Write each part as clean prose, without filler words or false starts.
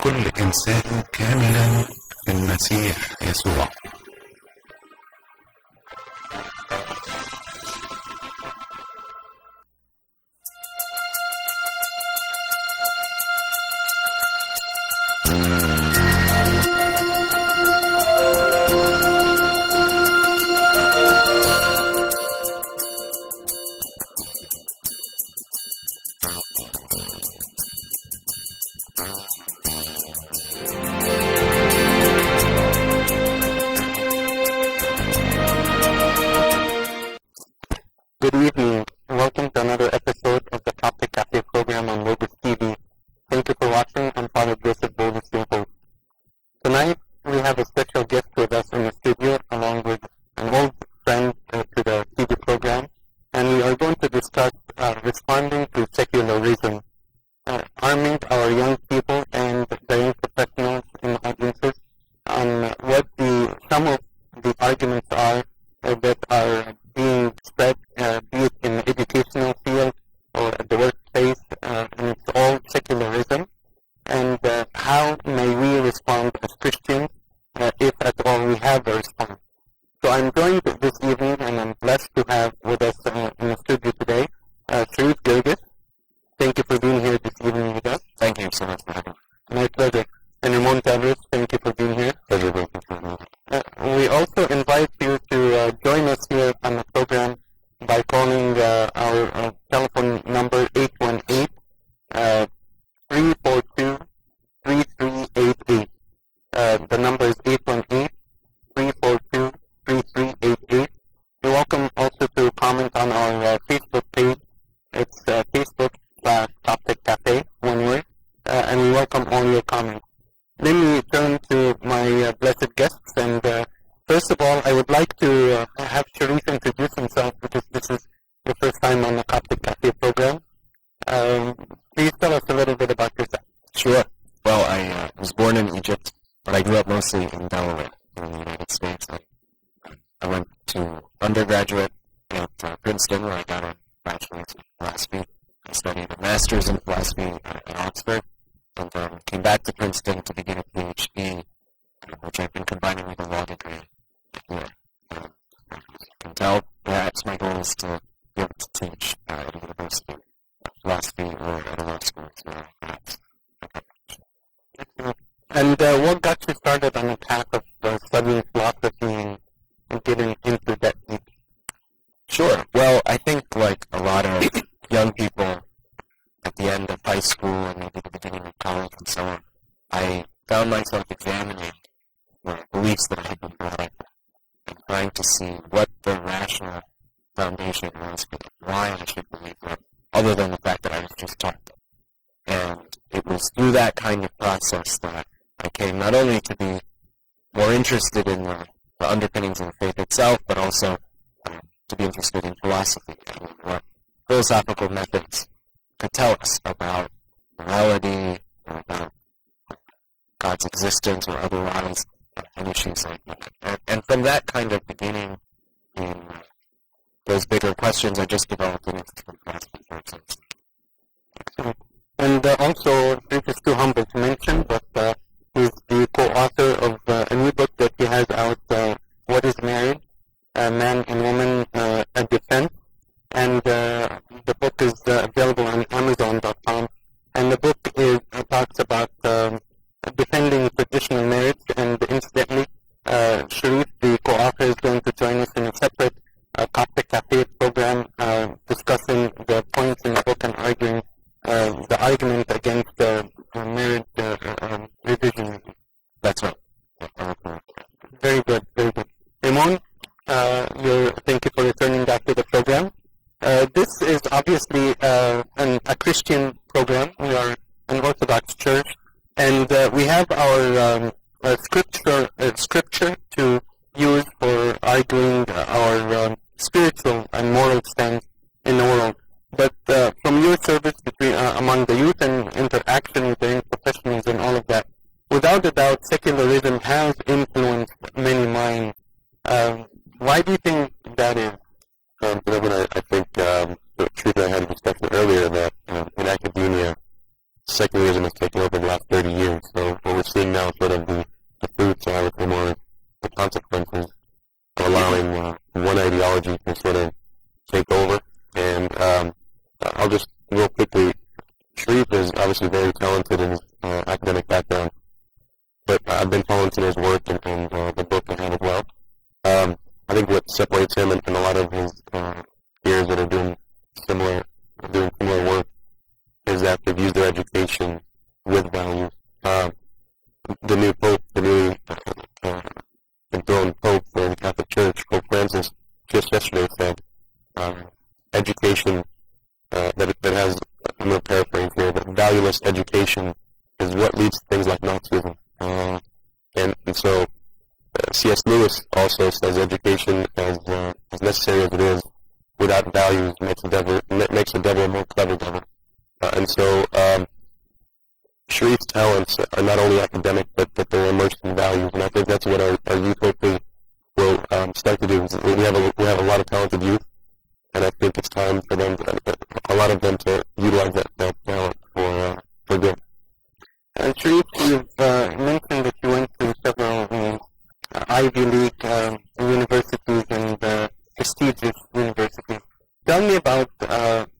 كل إنسان كاملا في المسيح يسوع. Good evening. Welcome to another episode of the Coptic Cafe program on Logos TV. Thank you for watching. I'm Father Joseph Bolus, your host. Tonight, we have a special guest with us in the studio, along with an old friend to the TV program, and we are going to discuss responding to secularism, arming our young people and the young professionals in audiences on what some of the arguments are that are being spread, be it in the educational field or at the workplace, and it's all secularism, and how may we respond as Christians, if at all we have a response. So I'm joined this evening, and I'm blessed to have with us in the studio today, Sharif Gergis. Thank you for being here this evening with us. Thank you so much for having me. My pleasure. And Ramon Tavares, thank you for being here. Pleasure being here. We also invite you to join us here on the program by calling our telephone number 818-342-3388. The number is 818-342-3388. You're welcome also to comment on our Facebook page. It's Facebook/Coptic Cafe, one word, and we welcome all your comments. Let me turn to my blessed guests, and first of all, I would like to have Sharif introduce himself, because this is the first time on the Coptic Cafe program. Please tell us a little bit about yourself. Sure. Well, I was born in Egypt, but I grew up mostly in Delaware, in the United States. I went to undergraduate at Princeton, where I got a bachelor's in philosophy. I studied a master's in philosophy at Oxford, and then came back to Princeton to begin a PhD, which I've been combining with a law degree here. As you can tell, perhaps my goal is to be able to teach at a university, philosophy, or at a law school as well. And what got you started on the path of studying philosophy and getting into that deep? Sure. Well, I think like a lot of young people at the end of high school and maybe the beginning of college and so on, I found myself examining the beliefs that I had been brought up and trying to see what the rational foundation was for why I should believe them, other than the fact that I was just taught them. And it was through that kind of process that I came not only to be more interested in the underpinnings of the faith itself, but also to be interested in philosophy and what philosophical methods could tell us about morality or about God's existence or otherwise, and issues like that. And from that kind of beginning in those bigger questions, I just developed an interest in philosophy for itself. And also, this is too humble to mention, but he's the co-author of a new book that he has out, What is Marriage? Man and Woman, a Defense. And the book is available on Amazon.com. And the book talks about defending traditional marriage. And incidentally, Sharif, the co-author, is going to join us in a separate Coptic Cafe program discussing the points in the book and arguing the argument against marriage revision. That's right. Very good, very good. Ramon, thank you for returning back to the program. This is obviously a Christian program. We are an Orthodox church, and we have our scripture to use for arguing our spiritual and moral stance in the world. But from your service between among the youth and interaction with the young professionals and all of that, without a doubt, secularism has influenced many minds. Why do you think that is? I think the truth I had a discussion earlier that in academia, secularism has taken over the last 30 years. So seeing now sort of the fruits, or I would say more the consequences of allowing one ideology to sort of take over. And I'll just real quickly, Sharif is obviously very talented in his academic background, but I've been following his work and the book I have as well. I think what separates him and a lot of his peers that are doing similar work is that they've used their education with values. The new Pope, the newly enthroned Pope for the Catholic Church, Pope Francis, just yesterday said education that has, I'm going to paraphrase here, but valueless education is what leads to things like Nazism. And so C.S. Lewis also says education, as necessary as it is, without values makes the devil a more clever devil. And so Sharif's talents are not only academic, but they're immersed in values. And I think that's what our youth hopefully will start to do. We have a lot of talented youth, and I think it's time for them, a lot of them, to utilize that talent for good. And Sharif, you've mentioned that you went to several Ivy League universities and prestigious universities. Tell me about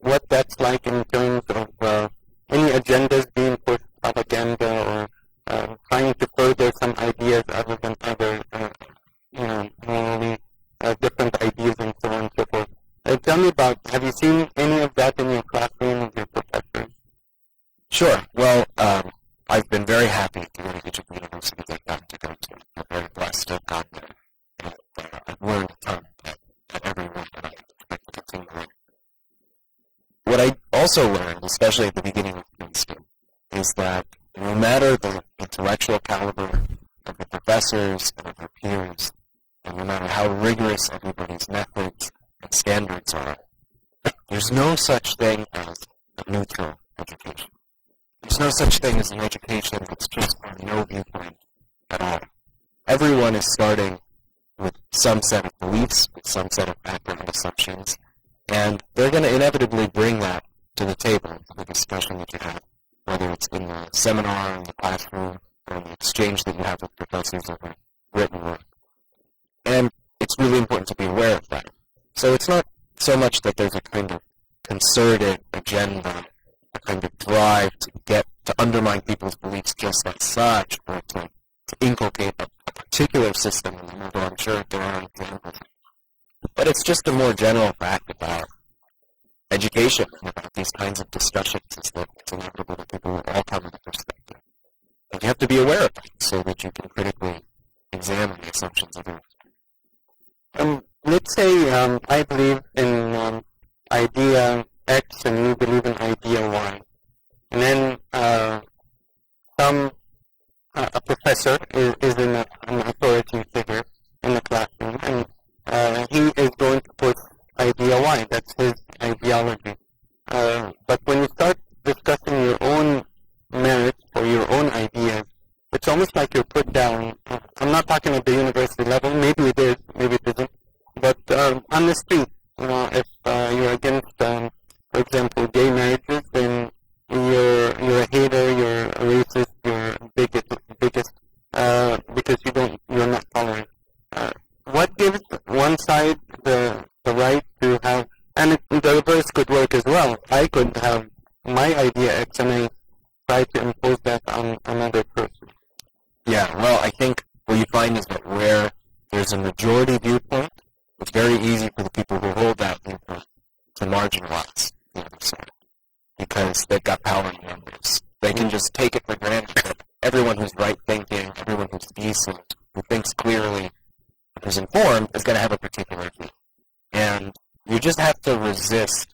what that's like in terms of any agendas being pushed, propaganda, or trying to further some ideas other than other, morally different ideas and so on and so forth. Tell me about, have you seen any of that in your classroom with your professors? Sure. Well, I've been very happy to go to each of the universities I've gotten to go to. I'm very blessed to have gotten there. And I've learned a ton at every one, and I expect to continue learning. What I also learned, especially at the beginning of grade school, is that no matter the intellectual caliber of the professors and of their peers, and no matter how rigorous everybody's methods and standards are, there's no such thing as a neutral education. There's no such thing as an education that's just from no viewpoint at all. Everyone is starting with some set of beliefs, with some set of background assumptions, and they're going to inevitably bring that to the table, to the discussion that you have, whether it's in the seminar, in the classroom, or in the exchange that you have with professors over written work. And it's really important to be aware of that. So it's not so much that there's a kind of concerted agenda, a kind of drive to undermine people's beliefs just as such, or to inculcate a particular system in them, although I'm sure there are examples. But it's just a more general fact about education and about these kinds of discussions, is that it's inevitable that people will all come with a perspective. And you have to be aware of that so that you can critically examine the assumptions of others. Let's say I believe in idea X and you believe in idea Y. And then a professor is an authority figure in the classroom, and he is going to push idea Y. That's his ideology. But when you start discussing your own merits or your own ideas, it's almost like you're put down. I'm not talking at the university level. Maybe it is, maybe it isn't. But on the street, if you're against, for example, gay marriages, then you're a hater, you're a racist, you're a bigot, because you're not tolerant. What gives one side the right to have, and the reverse could work as well. I could have my idea X and I try to impose that on another person. Yeah, well, I think what you find is that where there's a majority viewpoint, it's very easy for the people who hold that viewpoint to marginalize the other side, because they've got power in numbers. They can just take it for granted that everyone who's right-thinking, everyone who's decent, who thinks clearly, who's informed, is going to have a particular view. And you just have to resist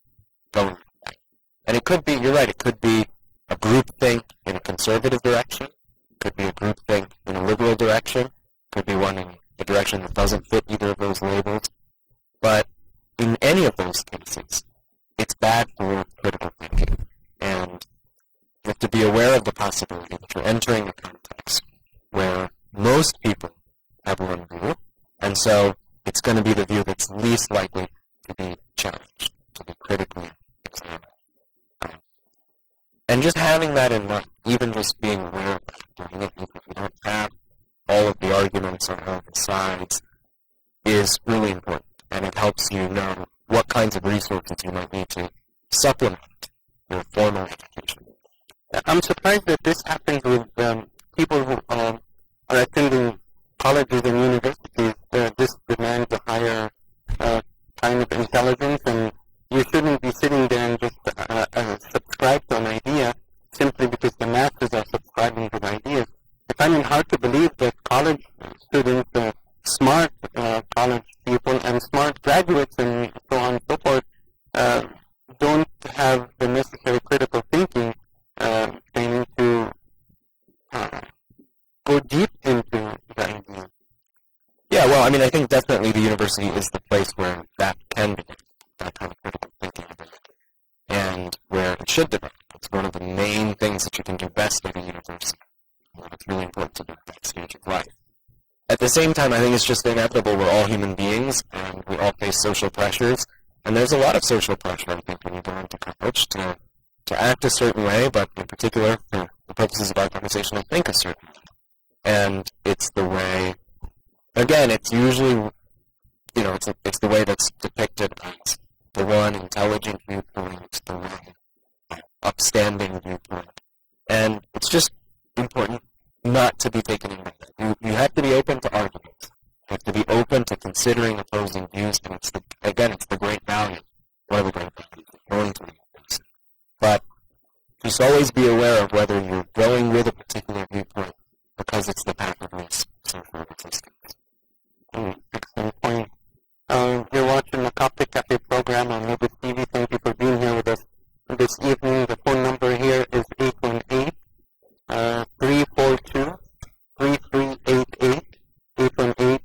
going with that. And it could be, you're right, it could be a groupthink in a conservative direction, it could be a groupthink in a liberal direction, it could be one in a direction that doesn't fit either of those labels. But in any of those cases, it's bad for critical thinking. And you have to be aware of the possibility that you're entering a context where most people have one view, and so it's going to be the view that's least likely to be challenged, to be critically examined. And just having that in mind, even just being aware of that, doing it even if you don't provides is really important, and it helps you know what kinds of resources you might need to supplement your formal education. I'm surprised that this happens with people who are attending colleges and universities. This demands a higher kind of intelligence, and you shouldn't be sitting there and just subscribe to an idea simply because the masses are subscribing to the ideas. I find it hard to believe that college students, smart college people, and smart graduates, and so on and so forth, don't have the necessary critical thinking training to go deep into the idea. Yeah, well, I mean, I think definitely the university is the place where that can be, that kind of critical thinking ability, and where it should develop. It's one of the main things that you can do best at a university. It's really important to do at that stage of life. At the same time, I think it's just inevitable. We're all human beings, and we all face social pressures, and there's a lot of social pressure, I think, when you go into college to act a certain way, but in particular, for the purposes of our conversation, I think a certain way. And it's the way, again, it's usually, it's the way that's depicted as the one intelligent viewpoint, the one upstanding viewpoint. And it's just important not to be taken in by that. You have to be open to arguments. You have to be open to considering opposing views, and it's the great value, one of the great values of going to the university. But just always be aware of whether you're going with a particular viewpoint because it's the path of least social resistance. Excellent point. You're watching the Coptic Cafe program on Mobile TV. Thank you for being here with us this evening. The phone number here is 818 342 3388. 818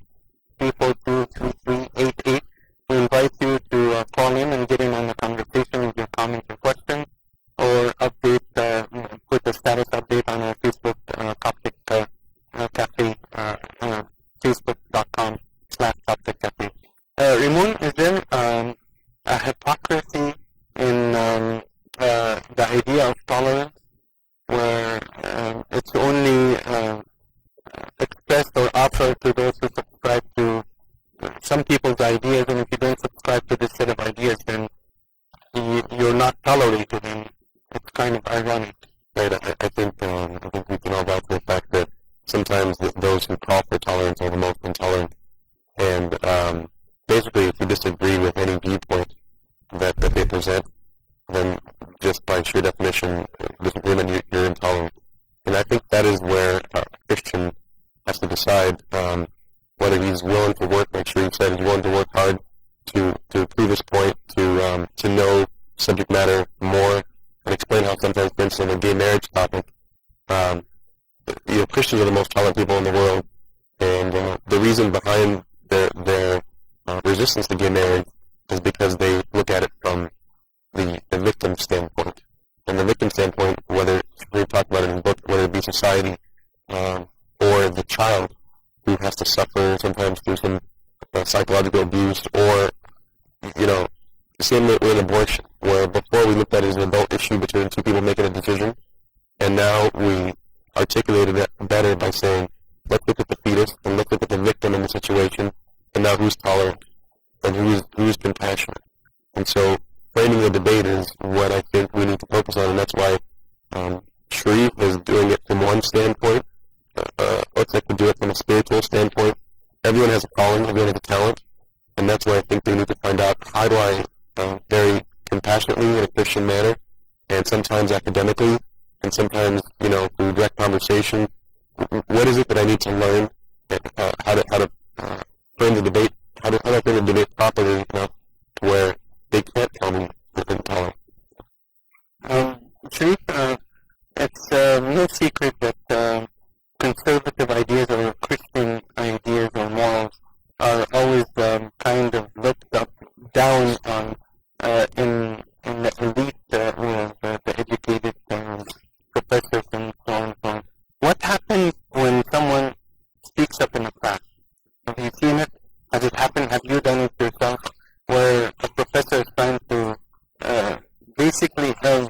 342 3388. We invite you to call in and get in on the conversation with your comments and questions, or update, put a status update on our Facebook, Coptic Cafe, facebook.com/Coptic Cafe. Ramon, is there a hypocrisy in the idea of tolerance, where it's only expressed or offered to those who subscribe to some people's ideas, and if you don't subscribe to this set of ideas, then you're not tolerated, and it's kind of ironic. Right, I think we can all vouch for the fact that sometimes those who call for tolerance are the most intolerant. And basically, if you disagree with any viewpoint that they present, then just by sheer definition, it doesn't mean that you're intolerant. And I think that is where a Christian has to decide whether he's willing to work, like Sharif said, he's willing to work hard to prove his point, to know subject matter more, and explain how sometimes, for instance, on a gay marriage topic, Christians are the most tolerant people in the world, and the reason behind their resistance to gay marriage is because they look at it from the victim standpoint. And the victim standpoint, whether we talk about it in the book, whether it be society or the child who has to suffer sometimes through some psychological abuse, or same with an abortion, where before we looked at it as an adult issue between two people making a decision, and now we articulated it better by saying, let's look at the fetus and let's look at the victim in the situation, and now who's tolerant and who's compassionate. And so framing the debate is what I think we need to focus on, and that's why Sharif is doing it from one standpoint. Looks like we do it from a spiritual standpoint. Everyone has a calling, everyone has a talent, and that's why I think they need to find out, how do I very compassionately in a Christian manner, and sometimes academically, and sometimes, through direct conversation, what is it that I need to learn, how to frame the debate, how do I frame the debate properly enough to where they can't tell me within tolerance. Sharif, it's no secret that conservative ideas or Christian ideas or morals are always kind of looked down on in the elite world, the educated professors and so on and so on. What happens when someone speaks up in a class? Have you seen it? Has it happened? Have you done it yourself? Where a professor is trying to basically have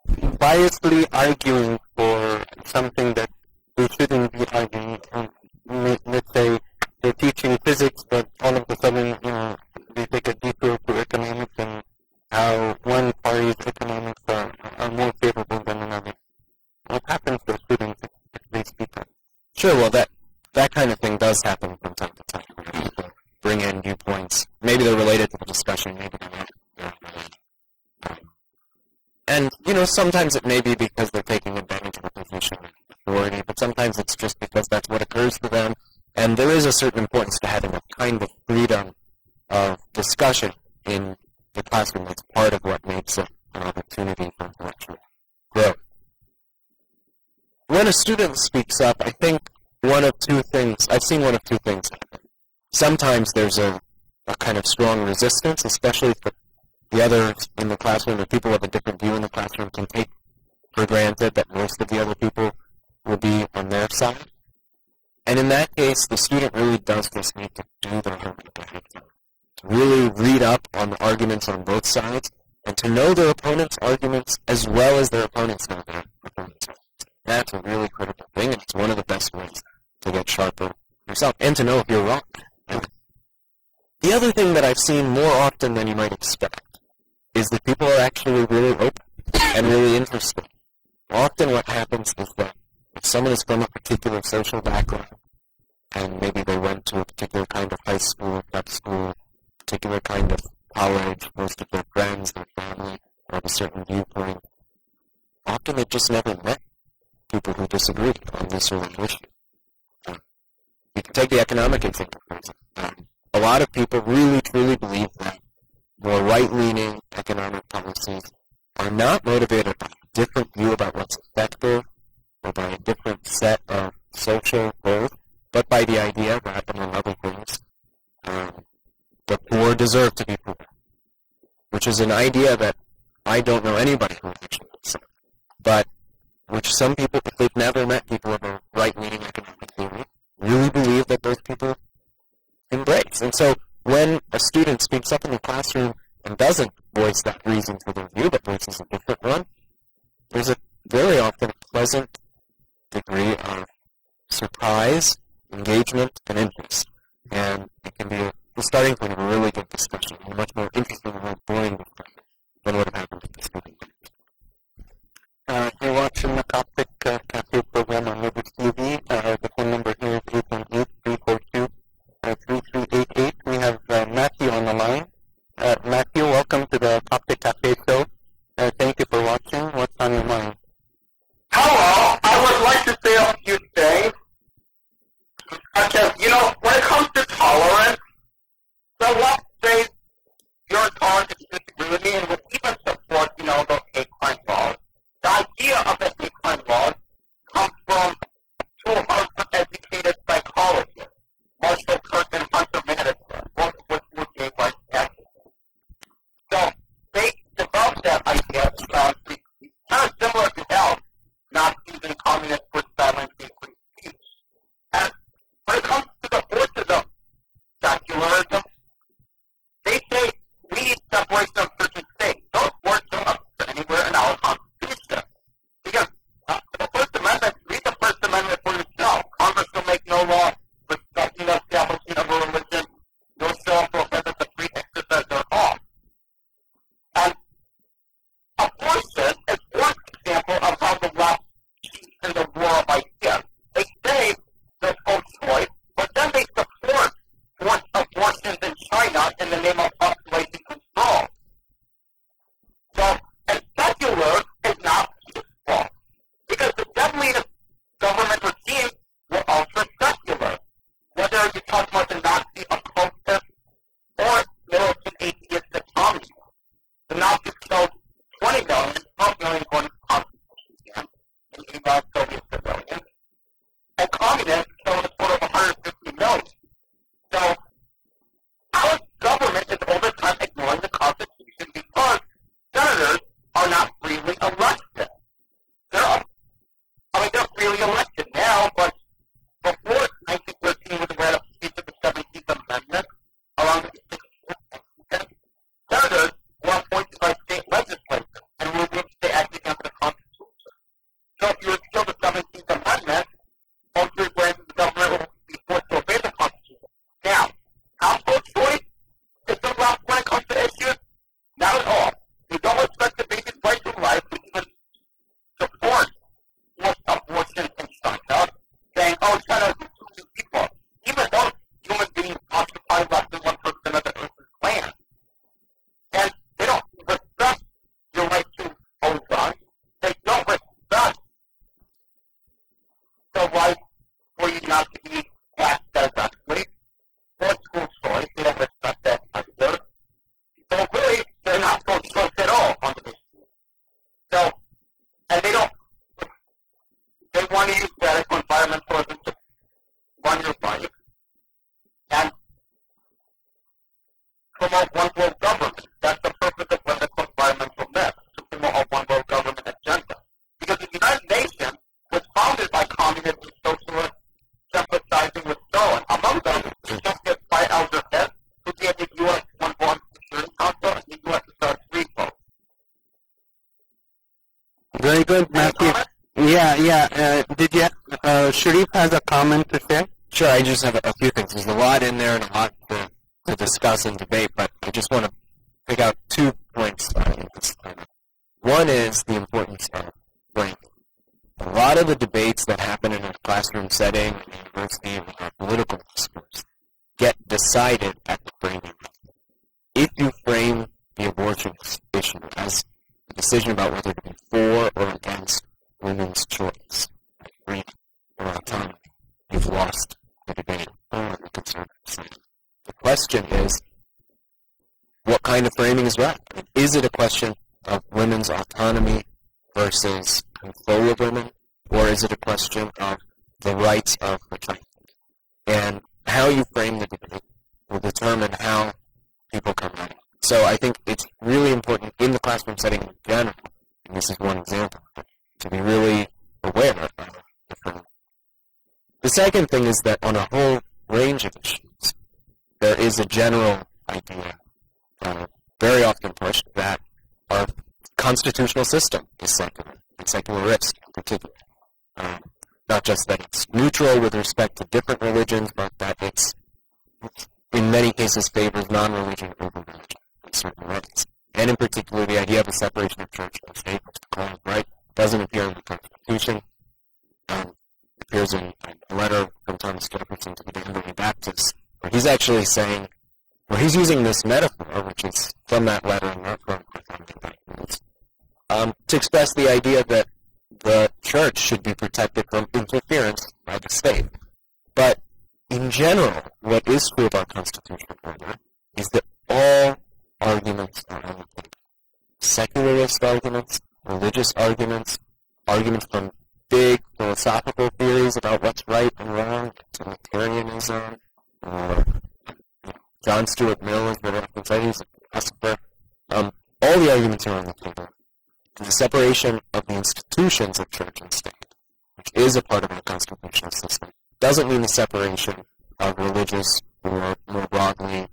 biasly arguing for something that we shouldn't be arguing. Let's Sure, well, that kind of thing does happen from time to time. You know, people bring in viewpoints. Maybe they're related to the discussion, maybe they're not. And, you know, sometimes it may be because they're taking advantage of a position of authority, but sometimes it's just because that's what occurs to them. And there is a certain importance to having a kind of freedom of discussion in the classroom. That's part of what makes it an opportunity for intellectual growth. When a student speaks up, I think I've seen one of two things happen. Sometimes there's a kind of strong resistance, especially if the others in the classroom, or people with a different view in the classroom, can take for granted that most of the other people will be on their side. And in that case, the student really does just need to do their homework ahead of time. To really read up on the arguments on both sides, and to know their opponent's arguments as well as their opponents know their opponent's arguments. That's a really critical thing, and it's one of the best ways to get sharper yourself, and to know if you're wrong. The other thing that I've seen more often than you might expect is that people are actually really open and really interested. Often what happens is that if someone is from a particular social background, and maybe they went to a particular kind of high school, prep school, particular kind of college, most of their friends, their family, have a certain viewpoint, often they've just never met people who disagree on this or that issue. You can take the economic example, for example. A lot of people really, truly believe that more right-leaning economic policies are not motivated by a different view about what's effective or by a different set of social goals, but by the idea that, among other things, the poor deserve to be poor, which is an idea that I don't know anybody who actually believes in, but which some people, if they've never met people of a right-leaning economic theory, really believe that those people embrace. And so when a student speaks up in the classroom and doesn't voice that reason for their view, but voices a different one, there's a very often pleasant degree of surprise, engagement, and interest. And it can be the starting point of a really good discussion, a much more interesting and more boring discussion than would have happened at the speaking. You're watching the Coptic Cafe program on Mobile TV. The phone number here is 818-342-3388. We have Matthew on the line. Matthew, welcome to the Coptic Cafe show. Thank you for watching. What's on your mind? Hello, I would like to say a few things. Because, you know, when it comes to tolerance, so let's say you're tolerant to disagree with me and would even support, you know, those hate crime laws. The idea of the hate crime laws comes from two educated psychologists, Marshall Kirk and Hunter Madison, both of which were gay rights activists. So they developed that idea kind of similar to how Nazis and communists were silencing free speech. And when it comes to the forces of secularism, they say we need separation of church and state. Those words don't appear anywhere in our Constitution. Because the First Amendment, read the First Amendment for yourself. Congress will make no law respecting the establishment of a religion, nor shall prohibit the free exercise thereof. And abortion is one example of how the left cheats in the war of ideas. They say they're pro-choice, but then they support forced abortions in China in the name of population control. So, and secular is not peaceful, because the deadliest government regimes were ultra-secular. Whether you talk about the Nazi occultists or militant atheistic communists. The Nazis killed 20 million, 12 million according to concentration camps in Iran, Soviet civilians. And communists killed a total of 150 million. So, our government is over time ignoring the Constitution because senators are not freely elected. They're freely elected now, but before 1913 with the ratification of the 17th Amendment, along with the 16th, senators were appointed by state legislatures and were which they acted under the Constitution. So if you repeal the 17th Amendment, most of the branches of the government will be forced to obey the Constitution. Now, how pro-choice is the left when it comes to issues? Not at all. We don't respect the basic right to life. We even support forced abortion in China. the right for you not to be asked directly. Or school choice, they don't respect that either. So really, they're not school choice at all under this school. So, and they want to use radical environmentalism to run your life and promote one world government. That's the purpose of radical environmentalism, to promote a one world government agenda. Because the United Nations was founded by communists and socialists sympathizing with Stalin. Among them, Justice by Elder Hess, who gave the U.S. one vote Security Council and the USSR 3 votes. Very good, Matthew. Did you? Sharif has a comment to share. Sure, I just have a few things. There's a lot in there and a lot to discuss and debate, but I just want to pick out 2 points. One is the importance of framing. A lot of the debates that happen in a classroom setting, in a university, or political discourse get decided at the framing. If you frame the abortion issue as a decision about whether to be for or against women's choice, freedom, or autonomy, you've lost the debate on the conservative side. The question is, what kind of framing is right? I mean, is it a question of women's autonomy versus control of women, or is it a question of the rights of the child? And how you frame the debate will determine how people come out. So I think it's really important in the classroom setting in general, and this is one example, to be really aware of the framing. The second thing is that on a whole range of issues, there is a general idea, very often pushed, that our constitutional system is secular, and secularist in particular. Not just that it's neutral with respect to different religions, but that it's, in many cases, favors non-religion over religion in certain ways. And in particular, the idea of a separation of church and state, which the Quran, right, doesn't appear in the Constitution. Appears in a letter from Thomas Jefferson to the Danbury Baptists, where he's actually saying, where he's using this metaphor, which is from that letter and not from the documents, to express the idea that the church should be protected from interference by the state. But in general, what is true of our constitutional order is that all arguments are on the table. Secularist arguments, religious arguments, arguments from big philosophical theories about what's right and wrong, utilitarianism, or John Stuart Mill is very often cited as a philosopher. All the arguments are on the table. And the separation of the institutions of church and state, which is a part of our constitutional system, doesn't mean the separation of religious or, more broadly,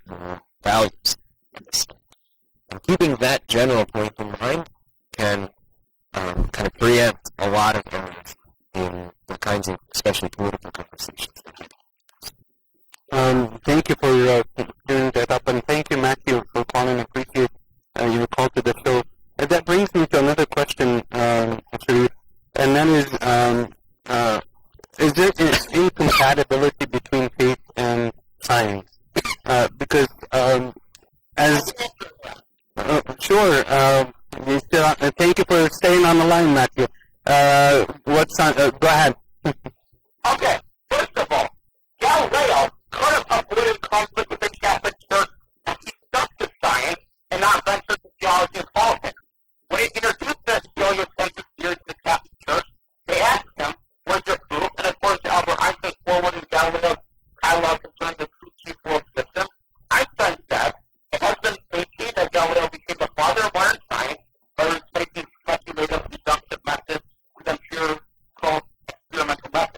values in the state. And keeping that general point in mind can kind of preempt a lot of areas in the kinds of, especially political conversations. Thank you for clearing that up, and thank you, Matthew, for calling. I appreciate your call to the show. And that brings me to another question, Sharif, and that is there an incompatibility between faith and science? Because sure. Thank you for staying on the line, Matthew. Go ahead. Okay, first of all, Galileo could have avoided conflict with the Catholic Church and he stuck to science and not venture to theology and politics. When he introduced the heliocentric theory to the Catholic Church, they asked him, where's your proof? And according to Albert Einstein's forwarding Galileo's catalog concerning the true chief world system, Einstein said it has been maintained that Galileo became the father of modern science by replacing speculative deductive methods with empirical experimental methods.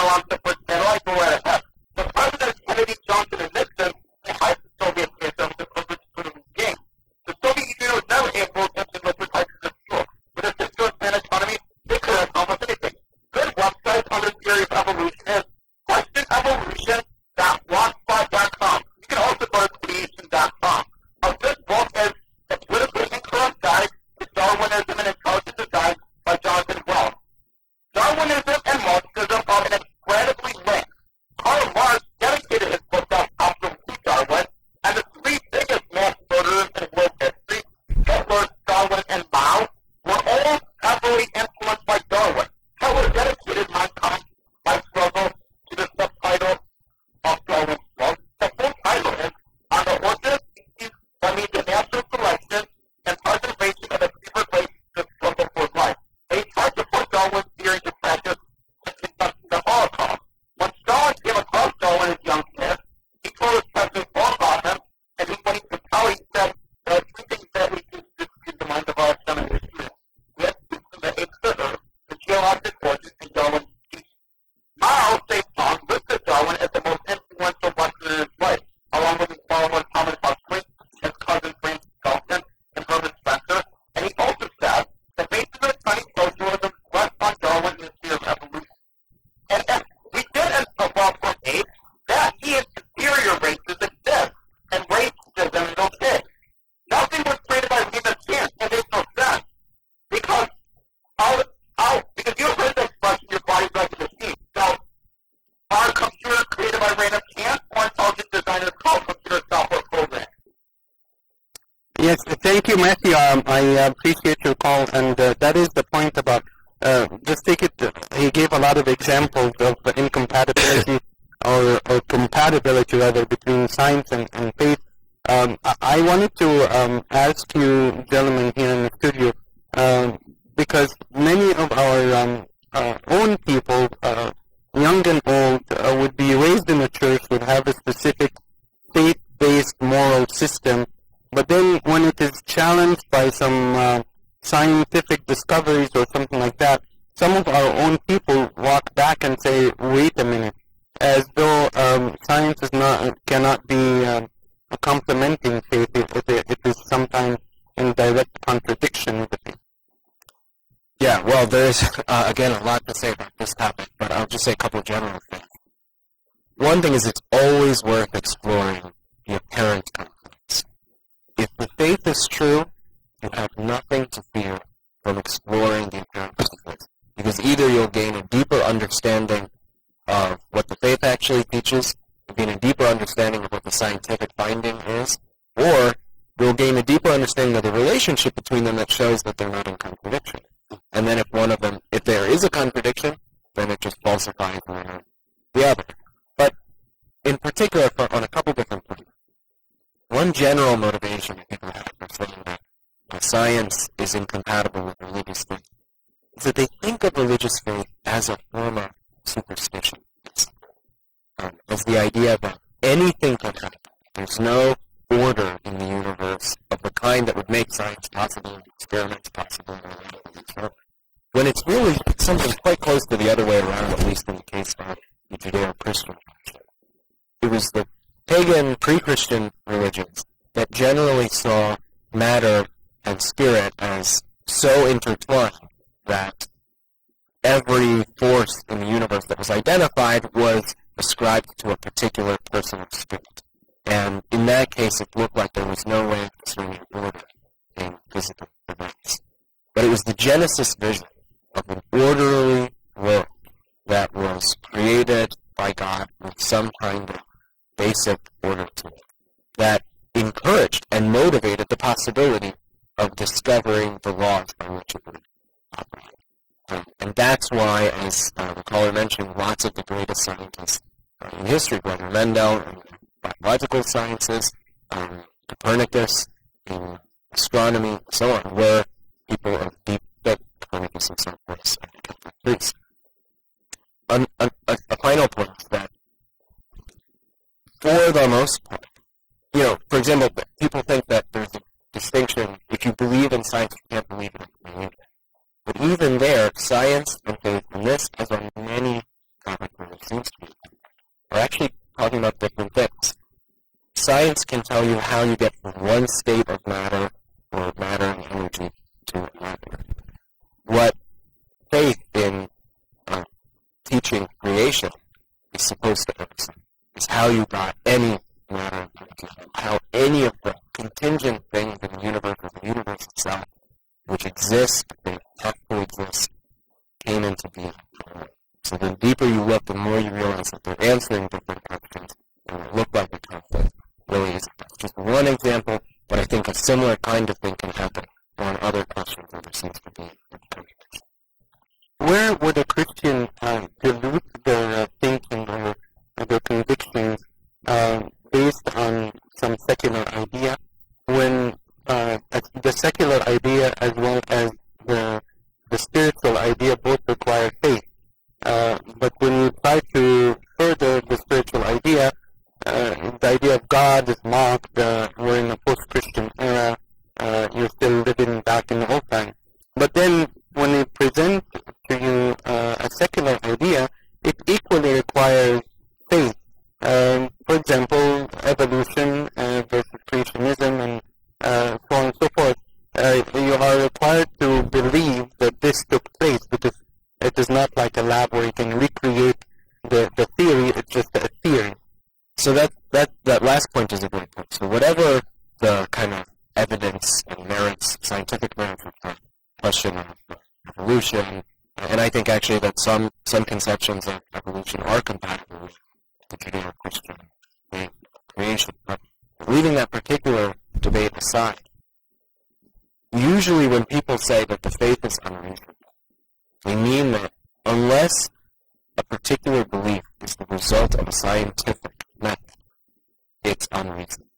on to pretend like we're at a head. The Presidents Kennedy, Johnson, and Nixon hyped the Soviet system to put the game. The Soviet Union was never able to implement liquid hydrogen fuel. With a 6% economy, they could have accomplished anything. Good website on the theory of evolution is questionevolution.blogspot.com. You can also go to creation.com. A good book is The Politically Incorrect Guide to Darwinism and Intelligent Design by Jonathan Wells. Darwinism and Marxism are incredibly linked. Karl Marx dedicated his book to Darwin, and the three biggest mass murderers in world history, Hitler, Stalin, and Mao, were all heavily influenced by Darwin. Hitler dedicated Mein Kampf, My Struggle, to the subtitle of Darwin's book. The full title is On the Origin of Species by Means of Natural Selection and Preservation of the Fever Race to Struggle for Life. They tried to put Darwin's theory into practice and conducted the Holocaust. When Stalin came across Darwin as young kid, he told his president all about him, and when he could tell, he said, there are three things that we can do in the minds of our seminary students. We have to do the eighth figure, the geologic origin, and Darwin's species. Mao Zedong listed Darwin as the most influential Westerner in his life, along with his followers Thomas Huxley, his cousin Francis Galton, and Herbert Spencer, and he also said the basis of Chinese socialism rests on Darwin and the theory of evolution. And if we didn't evolve from apes, that means superior races exist, and racism is okay. Nothing was created by human chance, and there's no sense. Because you've heard the expression, your body's like a machine. So, are computers created by random chance, or intelligent designers called computer software programs? Yes, thank you, Matthew. I appreciate your call, and that is the point about just take it. He gave a lot of examples of the incompatibility or compatibility rather between science and faith. I wanted to ask you, gentlemen here in the studio, because many of our own people, young and old, would be raised in a church, would have a specific faith-based moral system. But then when it is challenged by some scientific discoveries or something like that, some of our own people walk back and say, wait a minute, as though science cannot be a complementing faith if it is sometimes in direct contradiction with the faith. Yeah, well, there's, again, a lot to say about this topic, but I'll just say a couple of general things. One thing is it's always worth exploring the apparent conflicts. If the faith is true, you have nothing to fear from exploring the apparent conflicts, because either you'll gain a deeper understanding of what the faith actually teaches, you'll gain a deeper understanding of what the scientific finding is, or you'll gain a deeper understanding of the relationship between them that shows that they're not in contradiction. And then if there is a contradiction, then it just falsifies the other. But in particular, on a couple different points, one general motivation that people have for saying that science is incompatible with religious faith is that they think of religious faith as a form of superstition. As the idea that anything can happen. There's no order in the universe of the kind that would make science possible, experiments possible, when it's really something quite close to the other way around, at least in the case of the Judeo-Christian religion. It was the pagan pre-Christian religions that generally saw matter and spirit as so intertwined that every force in the universe that was identified was ascribed to a particular person of spirit. And in that case, it looked like there was no way of discerning order in physical events. But it was the Genesis vision of an orderly world that was created by God with some kind of basic order to it that encouraged and motivated the possibility of discovering the laws by which it would operate. And that's why, as the caller mentioned, lots of the greatest scientists in history, whether Mendel in biological sciences, Copernicus in astronomy, and so on, were people of deep faith. Copernicus himself was a Catholic priest. A final point is that, for the most part, for example, people think that there's a distinction. If you believe in science, you can't believe in it. But even there, science and faith, and this, as on many topics, seems to be, are actually talking about different things. Science can tell you how you get from one state of matter or matter and energy to another. What faith in teaching creation is supposed to emphasize is how you got any matter and energy, how any of the contingent things in the universe or the universe itself, which exist, they have to exist, came into being. So the deeper you look, the more you realize that they're answering different questions, and it look like a conflict really is. That's just one example, but I think a similar kind of thing can happen on other questions where there seems to be a conflict. Where would a Christian dilute their thinking or their convictions based on some secular idea when the secular idea as well as the spiritual idea both require faith? But when you try to further the spiritual idea, the idea of God is mocked. We're in a post-Christian era. You're still living back in the old time. But then when we present to you a secular idea, it equally requires faith. For example, evolution versus creationism and so on and so forth. You are required to believe that this took place because it is not like a lab where you can recreate the theory. It's just a theory. So that last point is a great point. So whatever the kind of evidence and merits, scientific merits of the question of evolution, and I think actually that some conceptions of evolution are compatible with the Judeo-Christian faith of creation. But leaving that particular debate aside, usually when people say that the faith is unreasonable, they mean that unless a particular belief is the result of a scientific method, it's unreasonable.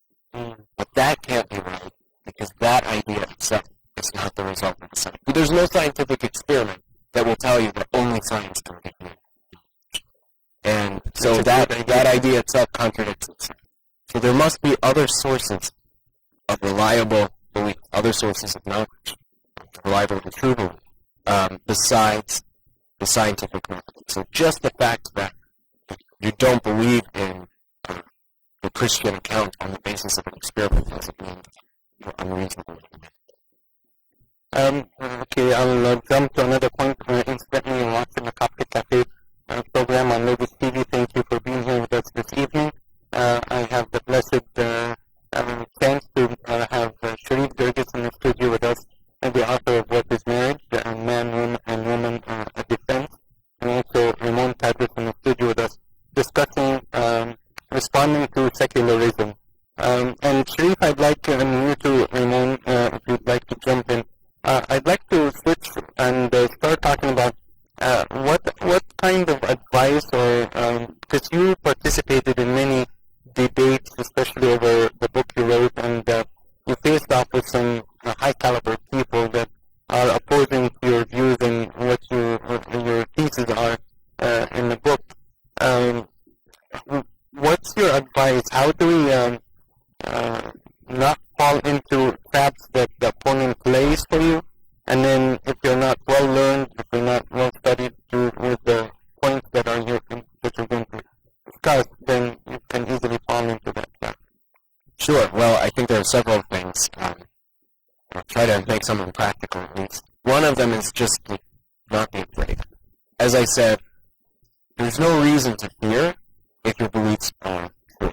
But that can't be right, because that idea itself is not the result of the science. There's no scientific experiment that will tell you that only science can give you. And so that idea itself contradicts itself. So there must be other sources of reliable belief, other sources of knowledge, reliable and true belief, besides the scientific method. So just the fact that you don't believe in the Christian account on the basis of an experiment doesn't mean you're unreasonable. Okay, I'll jump to another point. Incidentally, you're watching the Coptic Cafe program on Logos TV. Thank you for being here with us this evening. I have the blessed chance to have Sharif Durgis in the studio with us, and the author of What is Marriage, Man, Woman, a Defense, and also Ramon Tadris in the studio with us, discussing responding to secularism. And Sharif, I'd like you to, Ramon, if you'd like to jump in, I'd like to switch and start talking about what kind of advice or because you participated in many debates, especially over the book you wrote, and you faced off with some high caliber people that are opposing your views and what your theses are in the book. What's your advice? How do we not fall into traps that the opponent lays for you? And then if you're not well learned, if you're not well studied with the points that are that you're going to discuss, then you can easily fall into that trap. Sure. Well, I think there are several things. I'll try to make some of them practical at least. One of them is just to not be afraid. As I said, there's no reason to fear if your beliefs are true.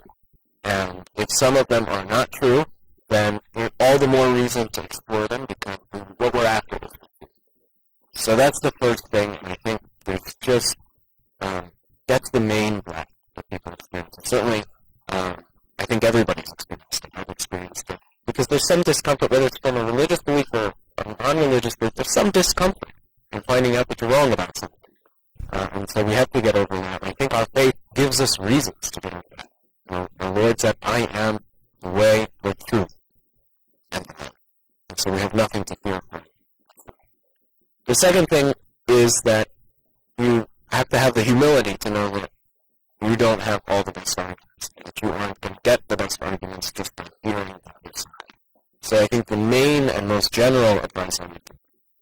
And if some of them are not true, then all the more reason to explore them, because what we're after is truth. So that's the first thing, and I think there's just, that's the main breath that people experience. And certainly, I think everybody's experienced it. I've experienced it. Because there's some discomfort, whether it's from a religious belief or a non-religious belief, there's some discomfort in finding out that you're wrong about something. And so we have to get over that. I think our faith gives us reasons to get over that. The Lord said, I am the way, the truth, and the life. And so we have nothing to fear from. The second thing is that you have to have the humility to know that you don't have all the best arguments, that you aren't going to get the best arguments just by hearing the other side. So I think the main and most general advice I would give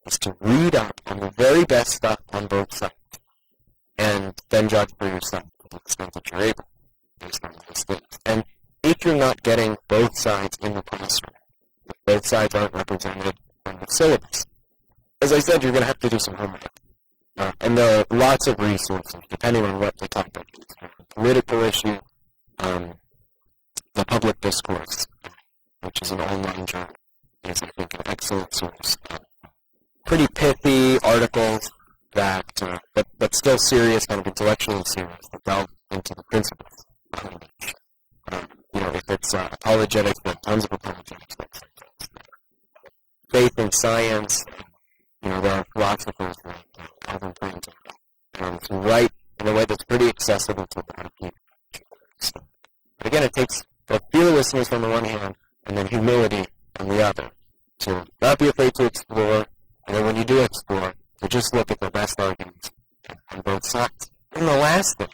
is to read up on the very best stuff on both sides and then judge for yourself to the extent that you're able based on those things. And if you're not getting both sides in the classroom, if both sides aren't represented in the syllabus, as I said, you're going to have to do some homework. And there are lots of resources, depending on what the topic is. Political issue, the public discourse, which is an online journal, is, I think, an excellent source. Pretty pithy articles that, but still serious, kind of intellectually serious, that delve into the principles behind it. If it's apologetics, there are tons of apologetics. Faith and science, there are philosophers like Calvin Clinton, who write in a way that's pretty accessible to a lot of people. But again, it takes both fearlessness on the one hand and then humility on the other to not be afraid to explore, and then when you do explore, to just look at the best arguments on both sides. And the last thing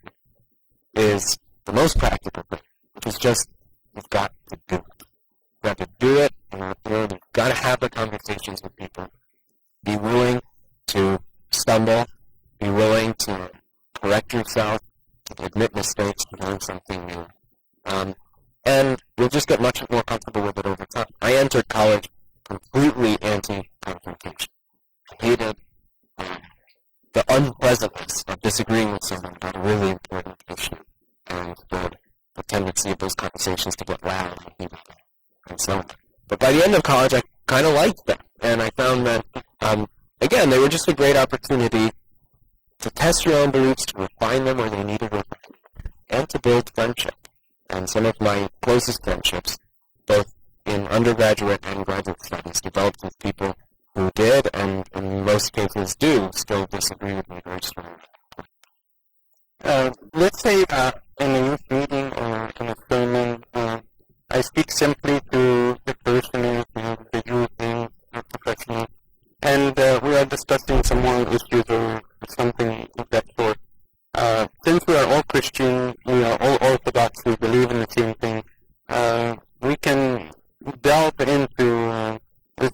is the most practical thing, which is just you've got to do it. You've got to do it, and you've got to have the conversations with people. Be willing to stumble. Be willing to correct yourself, to admit mistakes, to learn something new. And you'll just get much more comfortable with it over time. I entered college completely anti-confrontation. I hated the unpleasantness of disagreeing with someone about a really important issue, and the tendency of those conversations to get loud and so on. But by the end of college, I kind of liked them, and I found that, again, they were just a great opportunity to test your own beliefs, to refine them where they needed refinement, and to build friendship. And some of my closest friendships, both in undergraduate and graduate studies, developed with people who did, and in most cases do, still disagree with me very strongly. Let's say in a youth meeting or in a sermon, I speak simply to the person, the youth, the professional, and we are discussing some moral issues or something of that sort. Since we are all Christian, we are all Orthodox, we believe in the same thing, we can delve into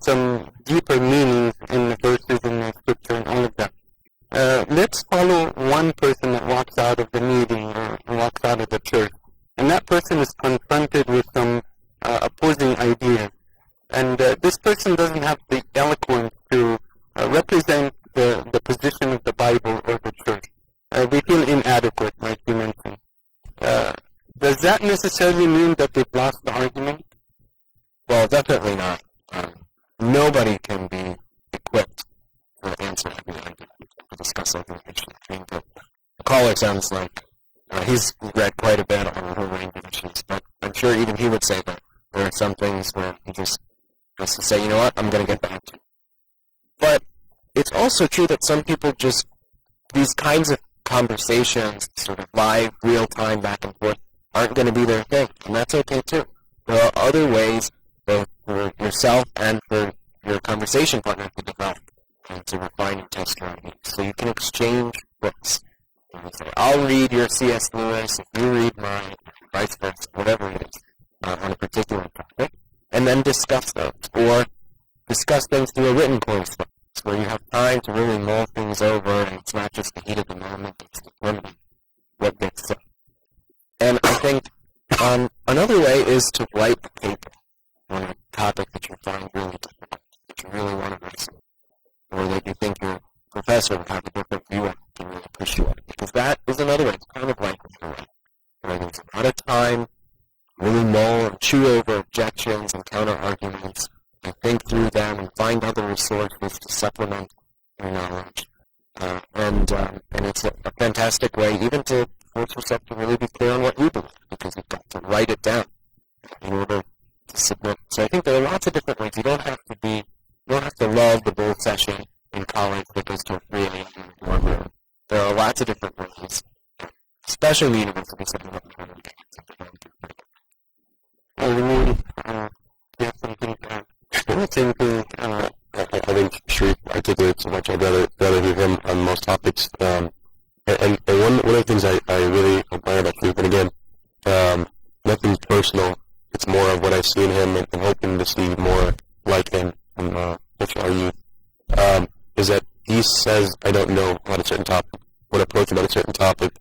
some deeper meanings in the verses in the scripture and all of that. Let's follow one person that walks out of the meeting or walks out of the church, and that person is confronted with some opposing ideas. And this person doesn't have the eloquence to represent the position of the Bible or the church. They feel inadequate, like you mentioned. Does that necessarily mean that they've lost the argument? Well, definitely not. Nobody can be equipped to answer every argument, to discuss every issue. I mean, the caller sounds like he's read quite a bit on a whole range of issues, but I'm sure even he would say that there are some things where he just has to say, you know what, I'm going to get back to it. But it's also true that some people just, these kinds of conversations, sort of live, real-time, back and forth, aren't going to be their thing, and that's okay too. There are other ways, both for yourself and for your conversation partner to develop and to refine and test your ideas. So you can exchange books. You say, I'll read your C.S. Lewis, if you read mine, vice versa, whatever it is, on a particular topic, and then discuss those, or discuss things through a written correspondence, where you have time to really mull things over, and it's not just the heat of the moment, it's determining what gets said. And I think another way is to write a paper on a topic that you find really difficult, that you really want to listen, or that you think your professor would have a different view of to really appreciate. Because that is another way. It's kind of like where there's a lot of time, really mull and chew over objections and counter-arguments, and think through them and find other resources to supplement your knowledge. And it's a fantastic way even to force yourself to really be clear on what you believe, because you've got to write it down in order to submit. So I think there are lots of different ways. You don't have to love the bull session in college that goes to a 3 a.m. in the dorm room. There are lots of different ways, especially in the university setting. I think Sharif articulates so much. I'd rather hear him on most topics. And one of the things I really admire about Sharif, and again, nothing personal. It's more of what I see in him and hoping to see more like him in our youth. Is that he says, I don't know about a certain topic. What approach about a certain topic.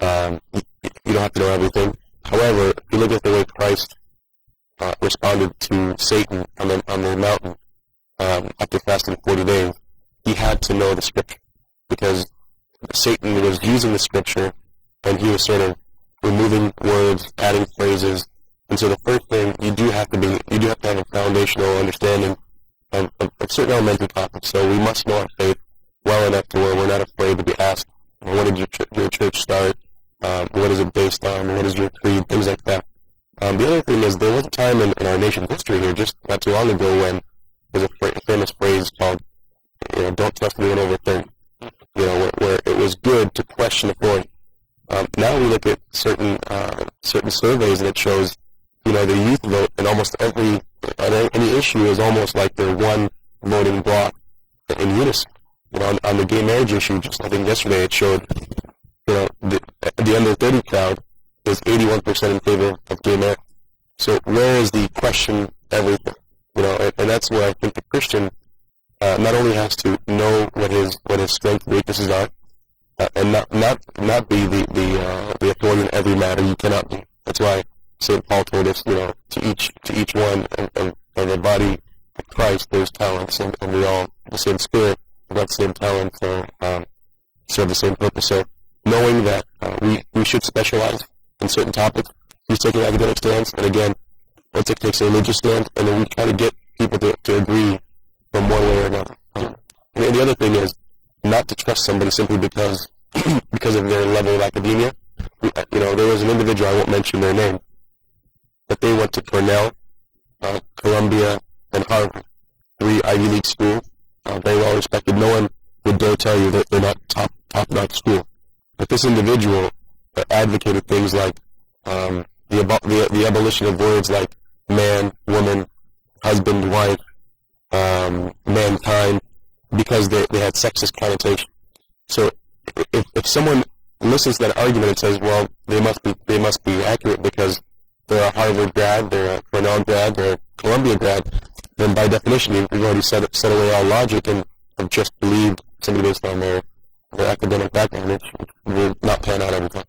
You don't have to know everything. However, if you look at the way Christ responded to Satan on the mountain after fasting 40 days, he had to know the scripture because Satan was using the scripture and he was sort of removing words, adding phrases. And so the first thing you do have to have a foundational understanding of certain elementary topics. So we must know our faith well enough to where we're not afraid to be asked, when did your church start? What is it based on? What is your creed? Things like that. The other thing is there was a time in our nation's history here, just not too long ago, when there's a famous phrase called, don't trust anyone over 30. Where it was good to question authority. Now we look at certain surveys and it shows, the youth vote in almost any issue is almost like they're one voting block in unison. On the gay marriage issue, just I think yesterday it showed, the under 30 crowd is 81% in favor of gay marriage. So where is the question everything? And that's where I think the Christian not only has to know what his strengths and weaknesses are, and not be the authority in every matter. You cannot be. That's why St. Paul told us, to each one of the body of Christ, there's talents, and we all the same spirit, we got the same talent, so serve the same purpose. So knowing that we should specialize in certain topics, he's taking academic stance, and again, once it takes a religious stance, and then we try to get people to agree from one way or another. And the other thing is not to trust somebody simply because of their level of academia. There was an individual, I won't mention their name, but they went to Cornell, Columbia, and Harvard, 3 Ivy League schools, very well respected. No one would dare tell you that they're not top-notch school. But this individual advocated things like the abolition of words like man, woman, husband, wife, mankind, because they had sexist connotation. So if someone listens to that argument and says, well, they must be accurate because they're a Harvard grad, they're a Cornell grad, they're a Columbia grad, then by definition you've already set away all logic and have just believed somebody based on their academic background, which will not pan out every time.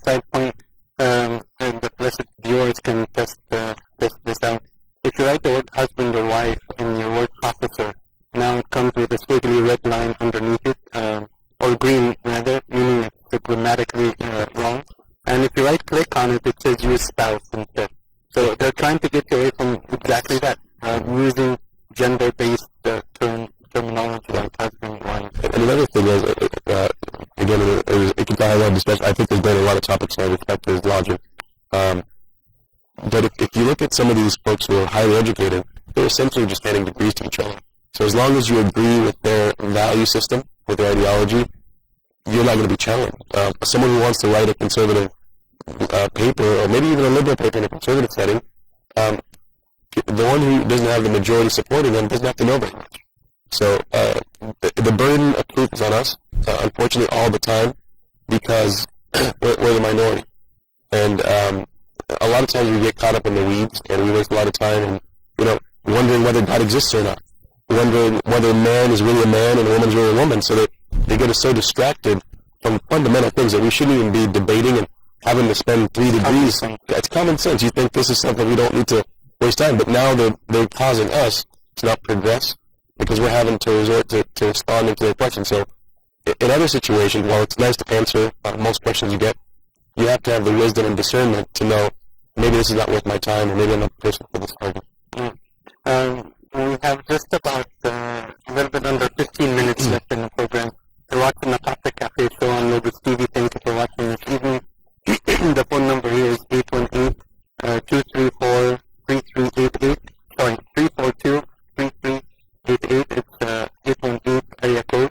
Side point, and the blessed viewers can test this out. If you write the word husband or wife in your word officer, now it comes with a squiggly red line underneath it, or green rather, meaning it's grammatically wrong. And if you right click on it, it says use spouse instead. So they're trying to get you away from exactly that, using gender-based terminology like husband, wife. And another thing is, again, it can tie around discussion. I think there's been a lot of topics, so I respect his logic. But if you look at some of these folks who are highly educated, they're essentially just handing degrees to each other. So as long as you agree with their value system, with their ideology, you're not going to be challenged. Someone who wants to write a conservative paper, or maybe even a liberal paper in a conservative setting, the one who doesn't have the majority supporting them doesn't have to know very much. So the burden of proof is on us, unfortunately, all the time, because we're the minority. And a lot of times we get caught up in the weeds, and we waste a lot of time wondering whether God exists or not, wondering whether man is really a man and a woman is really a woman, so that they get us so distracted from fundamental things that we shouldn't even be debating and having to spend 3 degrees. It's common sense. You think this is something we don't need to waste time, but now they're causing us to not progress because we're having to resort to responding to their questions. So in other situations, while it's nice to answer most questions you get, you have to have the wisdom and discernment to know maybe this is not worth my time, or maybe I'm not the person for this argument. We have just about a little bit under 15 minutes left in the program. We're watching the Coptic Cafe show on Logos TV. Thank you for watching this evening. The phone number here is 818-234-3388. Sorry, 342-3388. It's 818 area code.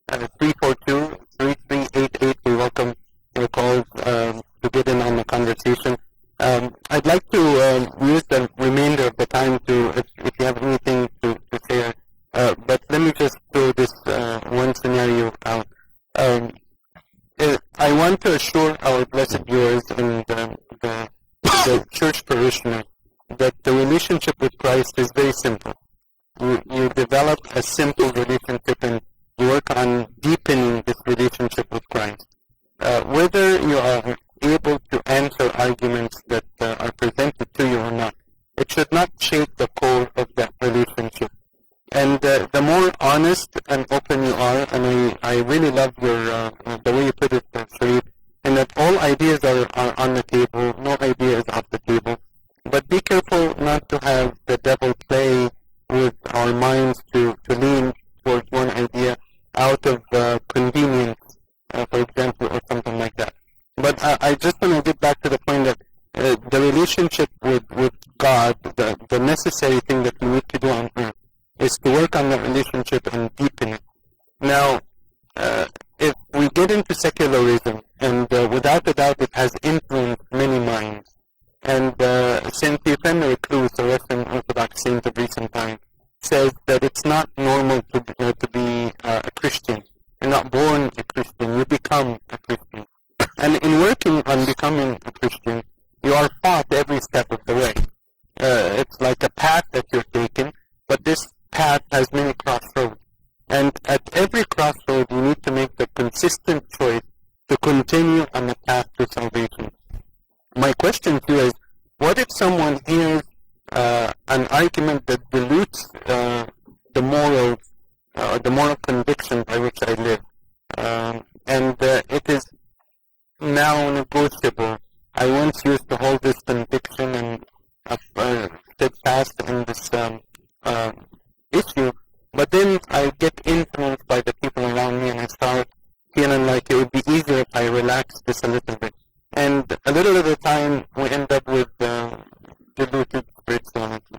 342-3388. We welcome your calls to get in on the conversation. I'd like to use the remainder of the time to, if you have anything to share, but let me just throw this one scenario out. I want to assure our blessed viewers and the church parishioners that the relationship with Christ is very simple. You develop a simple relationship and you work on deepening this relationship with Christ. arguments that are presented to you or not. It should not shake the core of that relationship. And the more honest and open you are, and I really love your the way you put it, Sharif, and that all ideas are on the table, no idea is off the table. But be careful not to have the devil play with our minds to lean towards one idea out of convenience, for example, or something like that. But I just want to get back to the point that the relationship with God, the necessary thing that we need to do on earth, is to work on the relationship and deepen it. Now, if we get into secularism, and without a doubt it has influenced many minds, and Saint Stephen Recluse, a Western Orthodox saint of recent time, says that it's not normal to be a Christian. You're not born a Christian, you become a Christian. And in working on becoming a Christian, you are taught every step of the way. It's like a path that you're taking, but this path has many crossroads. And at every crossroad, you need to make the consistent choice to continue on the path to salvation. My question to you is, what if someone hears an argument that dilutes the moral conviction by which I live, and it is now negotiable? I once used to hold this conviction and steadfast in this issue, but then I get influenced by the people around me, and I start feeling like it would be easier if I relaxed this a little bit. And a little at a time, we end up with diluted spirituality.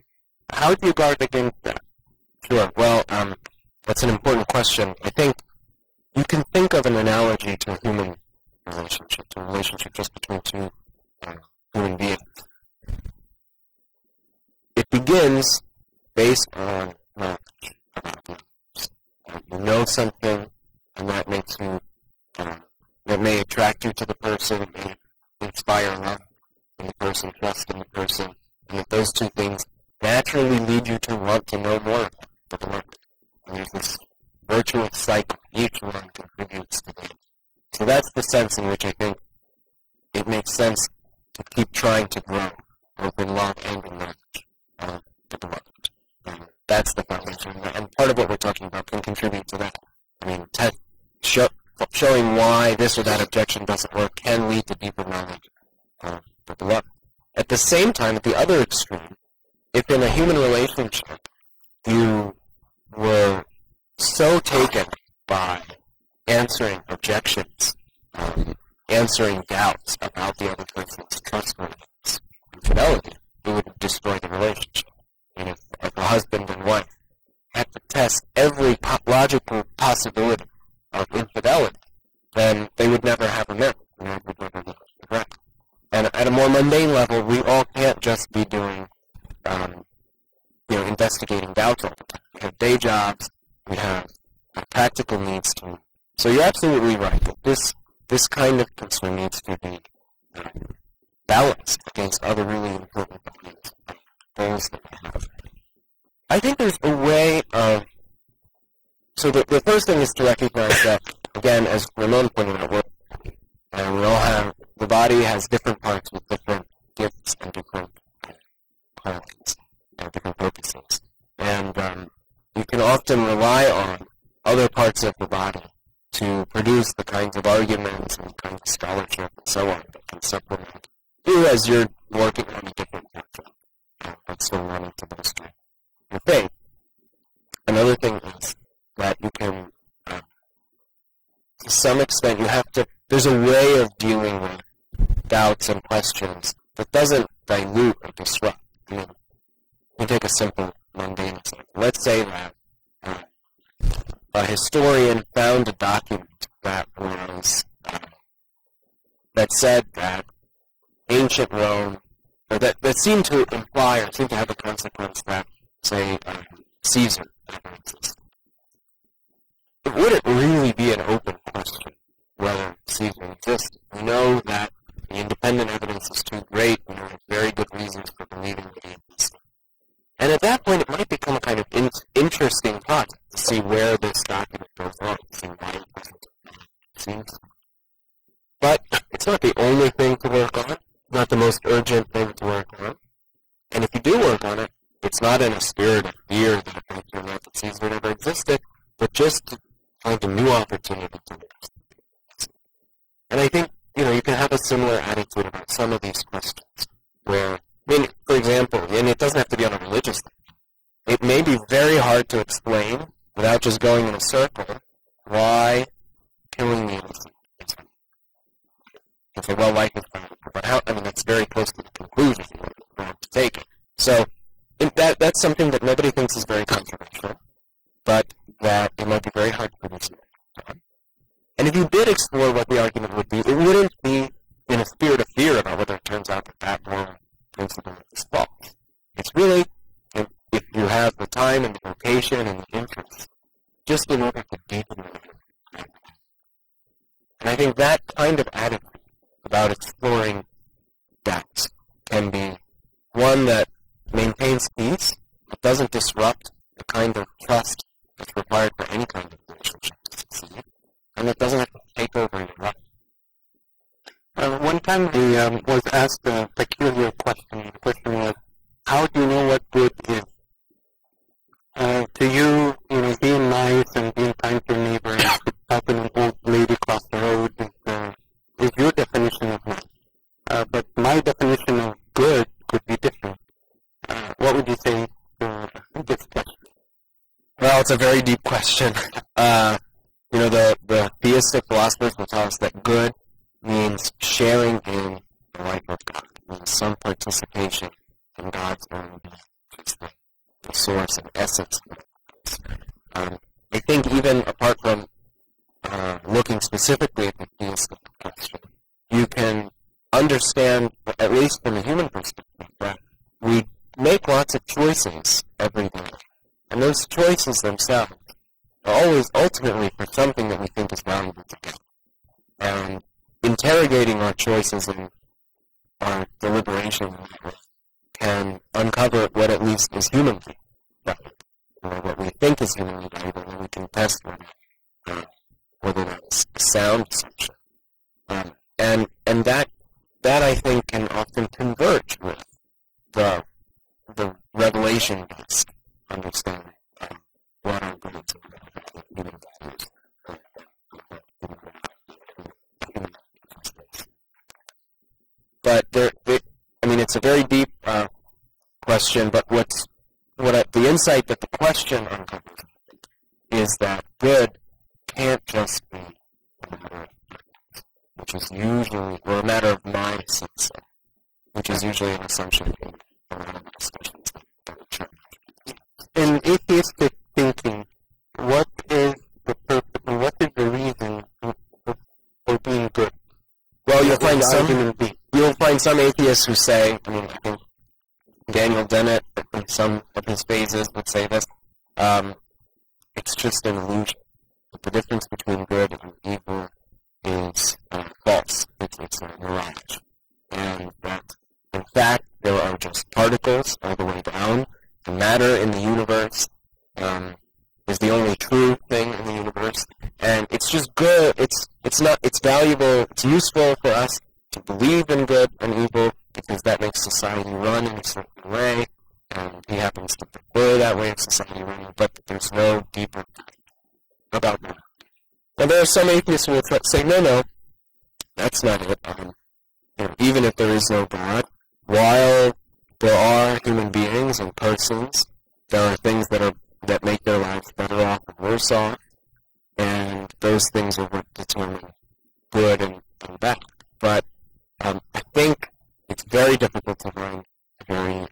How do you guard against that? Sure. Well, that's an important question. I think you can think of an analogy to a human relationship, to a relationship just between two human beings. It begins based on knowledge about the others. You know something, and that makes you, that may attract you to the person, it may inspire love in the person, trust in the person, and that those two things naturally lead you to want to know more about the beloved. And there's this virtuous cycle. Each one contributes to that. So that's the sense in which I think it makes sense to keep trying to grow, both in love and in knowledge of the beloved. That's the foundation, and part of what we're talking about can contribute to that. I mean, showing why this or that objection doesn't work can lead to deeper knowledge of the beloved. At the same time, at the other extreme, if in a human relationship you were so taken by answering objections, answering doubts about the other person's trustworthiness and fidelity, it would destroy the relationship. And if a husband and wife had to test every logical possibility of infidelity, then they would never have a marriage. And would never be correct. And at a more mundane level, we all can't just be doing, investigating doubts all the time. We have day jobs, we have practical needs too. So you're absolutely right that this kind of concern needs to be balanced against other really important goals that we have. I think there's a way of. So the first thing is to recognize that, again, as Ramon pointed out, we all have, the body has different parts with different gifts and different callings and different purposes. And you can often rely on other parts of the body to produce the kinds of arguments and the kinds of scholarship and so on that can supplement you as you're working on a different platform, but still wanting to bolster your faith. Another thing is that you can, to some extent, there's a way of dealing with doubts and questions that doesn't dilute or disrupt. I mean, we take a simple, mundane example. Let's say that a historian found a document that was, that said that ancient Rome, or that seemed to imply or seemed to have the consequence that, say, Caesar ever existed. Would it really be an open question whether Caesar existed? We know that the independent evidence is too great, and there are very good reasons for believing that he existed. And at that point, it might become a kind of interesting project to see where this document goes wrong, to see why it doesn't seem. But it's not the only thing to work on, not the most most urgent thing to work on. And if you do work on it, it's not in a spirit of fear that your life sees never existed, but just to find a new opportunity to live. And I think, you can have a similar attitude about some of these questions, where, for example, and it doesn't have to be on a religious thing, it may be very hard to explain, without just going in a circle, why killing the innocent is wrong. You say, well, life is valuable, but how, that's very close to the conclusion you want to take it. So, that's something that nobody thinks is very controversial, but that it might be very hard to produce on. And if you did explore what the argument would be, it wouldn't be in a spirit of fear about whether it turns out that moral principle is false. It's really, if you have the time and the vocation and the interest, just in order to deepen it. And I think that kind of attitude about exploring doubts can be one that maintains peace, it doesn't disrupt the kind of trust that's required for any kind of relationship to succeed, and it doesn't have to take over your life. One time I was asked a peculiar question. The question was, how do you know what good is? To you, being nice and being kind to your neighbor and helping an old lady cross the road is your definition of nice. But my definition of good could be different. What would you say to this question? Well, it's a very deep question. The theistic philosophers will tell us that good means sharing in the life of God. It means some participation in God's own being, which is the source and essence of it. I think even apart from looking specifically at the theistic question, you can understand, at least from a human perspective, that we make lots of choices every day. And those choices themselves are always ultimately for something that we think is valuable to get. And interrogating our choices and our deliberation can uncover what at least is humanly valuable, or what we think is humanly valuable, and we can test whether that's a sound assumption. And that I think can often converge with the revelation-based understanding of what our goods are, human values. But it's a very deep question. But the insight that the question uncovers is that good can't just be a matter of which is usually, or a matter of my sense, which is usually an assumption in a lot of discussions. In atheistic thinking, what is the purpose, and what is the reason for being good? Well, you'll find some atheists who say, I think Daniel Dennett, in some of his phases, would say this, it's just an illusion. The difference between good and evil is false. It's a mirage. And that, in fact, there are just particles all the way down. The matter in the universe is the only true thing in the universe. And it's just good. It's valuable. It's useful for us to believe in good and evil because that makes society run in a certain way. And he happens to prefer that way of society running. But there's no deeper about that. And there are some atheists who will say, no, that's not it. Even if there is no God, while there are human beings and persons, there are things that make their lives better off and worse off, and those things are what determine good and bad. But I think it's very difficult to find a very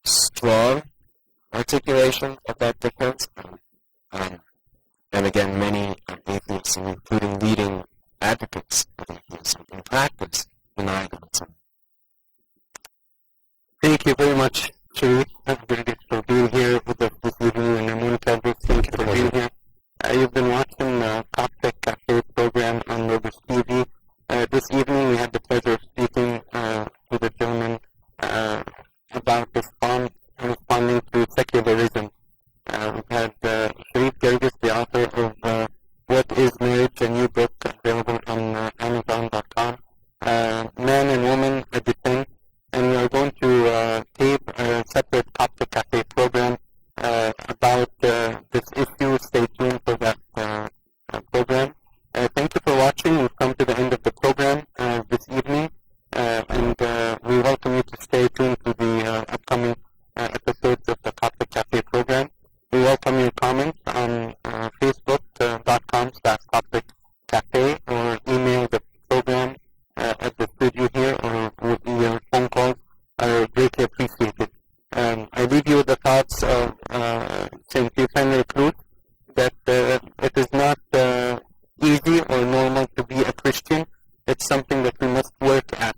strong articulation of that difference. And again, many atheists, including leading advocates of atheism in practice, deny that it's. Thank you very much, Sharif, for being here with us this evening, and Monica, thank you for being here. You've been watching the Coptic Cafe program on Logos TV. This evening we had the pleasure of speaking with a gentleman about responding to secularism. We've had Sharif Gergis, the author of What is Marriage, a new book available on Amazon.com. Man and Woman, a Defense. we welcome you to stay tuned to the upcoming episodes of the Coptic Cafe program. We welcome your comments on Facebook.com/Coptic Cafe, or email the program at the studio here, or with your phone calls are greatly appreciated. I leave you with the thoughts of St. Stephen Recluse, that it is not easy or normal to be a Christian. It's something that we must work at.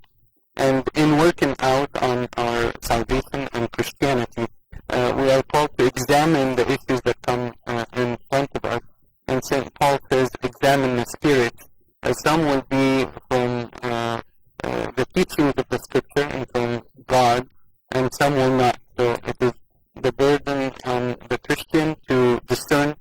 And in working out on our salvation and Christianity, we are called to examine the issues that come in front of us. And St. Paul says, examine the spirits. Some will be from the teachings of the Scripture and from God, and some will not. So it is the burden on the Christian to discern